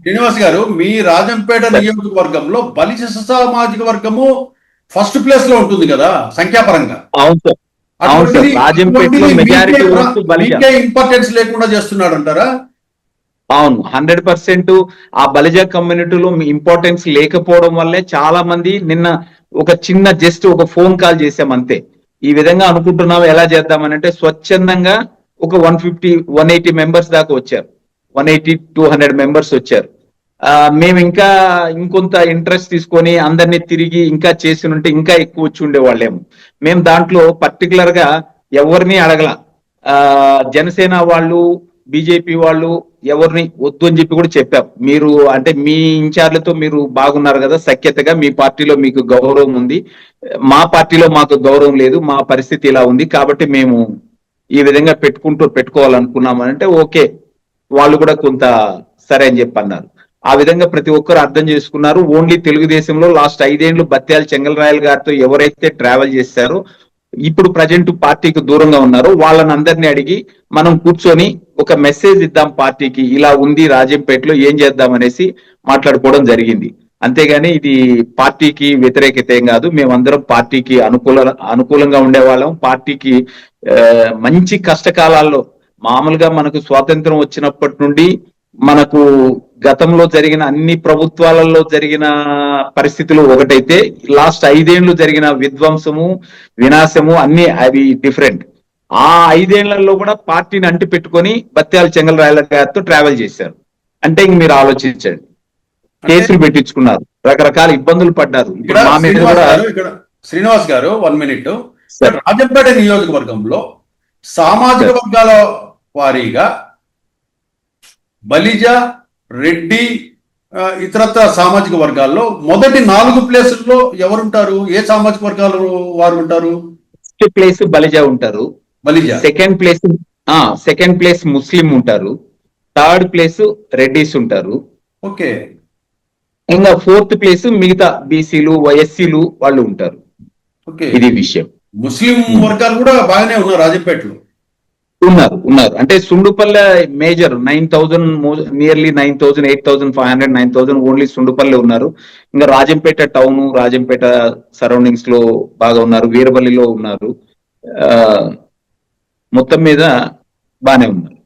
శ్రీనివాస్ గారు, మీ రాజంపేట నియోజకవర్గంలో బలిజ సామాజిక వర్గము ఫస్ట్ ప్లేస్ లో ఉంటుంది కదా సంఖ్యాపరంగా. అవును సార్, అవును సార్. రాజంపేటలో మెజారిటీ ఓట్స్ బలిజ. ఇంపార్టెన్స్ లేకుండా చేస్తున్నాడు అంటారా? అవును, 100% ఆ బలిజ కమ్యూనిటీలో ఇంపార్టెన్స్ లేకపోవడం వల్లే చాలా మంది నిన్న ఒక చిన్న జస్ట్ ఒక ఫోన్ కాల్ చేసాం అంతే. ఈ విధంగా అనుకుంటున్నాం ఎలా చేద్దామని అంటే స్వచ్ఛందంగా ఒక 180 మెంబర్స్ దాకా వచ్చారు. 180-200 మెంబర్స్ వచ్చారు. మేము ఇంకా ఇంకొంత ఇంట్రెస్ట్ తీసుకొని అందరినీ తిరిగి ఇంకా చేసి ఉంటే ఇంకా ఎక్కువ వచ్చి ఉండేవాళ్ళేమో. మేము దాంట్లో పర్టికులర్ గా ఎవరిని అడగల. జనసేన వాళ్ళు, బీజేపీ వాళ్ళు ఎవరిని వద్దు అని చెప్పి కూడా చెప్పాం. మీరు అంటే మీ ఇన్ఛార్జ్లతో మీరు బాగున్నారు కదా, సఖ్యతగా మీ పార్టీలో మీకు గౌరవం ఉంది, మా పార్టీలో మాకు గౌరవం లేదు, మా పరిస్థితి ఇలా ఉంది కాబట్టి మేము ఈ విధంగా పెట్టుకోవాలనుకున్నామని అంటే ఓకే, వాళ్ళు కూడా కొంత సరే అని చెప్పి అన్నారు. ఆ విధంగా ప్రతి ఒక్కరు అర్థం చేసుకున్నారు. ఓన్లీ తెలుగుదేశంలో లాస్ట్ 5 ఏళ్ళు బత్యాల చెంగల్రాయల్ గారితో ఎవరైతే ట్రావెల్ చేశారో ఇప్పుడు ప్రజెంట్ పార్టీకి దూరంగా ఉన్నారో వాళ్ళని అందరినీ అడిగి మనం కూర్చొని ఒక మెసేజ్ ఇద్దాం పార్టీకి, ఇలా ఉంది రాజంపేటలో ఏం చేద్దాం అనేసి మాట్లాడుకోవడం జరిగింది. అంతేగాని ఇది పార్టీకి వ్యతిరేకత ఏం కాదు. మేమందరం పార్టీకి అనుకూలంగా ఉండేవాళ్ళం. పార్టీకి మంచి కష్టకాలాల్లో మామూలుగా మనకు స్వాతంత్రం వచ్చినప్పటి నుండి మనకు గతంలో జరిగిన అన్ని ప్రభుత్వాలలో జరిగిన పరిస్థితులు ఒకటైతే లాస్ట్ 5 ఏళ్ళు జరిగిన విధ్వంసము, వినాశము అన్ని అవి డిఫరెంట్. ఆ 5 ఏళ్లలో కూడా పార్టీని అంటి పెట్టుకొని బత్యాల చెంగల్రాయల గారితో ట్రావెల్ చేశారు. అంటే ఇంక మీరు ఆలోచించండి, కేసులు పెట్టించుకున్నారు, రకరకాల ఇబ్బందులు పడ్డారు. శ్రీనివాస్ గారు 1 మినిట్. రాజంపేట నియోజకవర్గంలో సామాజిక వర్గాల వారీగా బలిజ, రెడ్డి, ఇతరత్ర సామాజిక వర్గాల్లో మొదటి 4 ప్లేసుల్లో ఎవరుంటారు? ఏ సామాజిక వర్గాలు వారు ఉంటారు? ఫస్ట్ ప్లేస్ బలిజ ఉంటారు. బలిజ. సెకండ్ ప్లేస్ ముస్లిం ఉంటారు. థర్డ్ ప్లేస్ రెడ్డిస్ ఉంటారు. ఓకే. ఇంకా 4th ప్లేస్ మిగతా బీసీలు, ఎస్సీలు వాళ్ళు ఉంటారు. ఓకే, ఇది విషయం. ముస్లిం వర్గాలు కూడా బాగానే ఉన్నారు రాజంపేటలో. ఉన్నారు అంటే Sundupalle major 9,000, nearly 9,000, 8,500, 9,000 only Sundupalle ఉన్నారు. ఇంకా రాజంపేట టౌన్, రాజంపేట సరౌండింగ్స్ లో బాగా ఉన్నారు, వీరవల్లిలో ఉన్నారు. మొత్తం మీద బానే ఉన్నారు.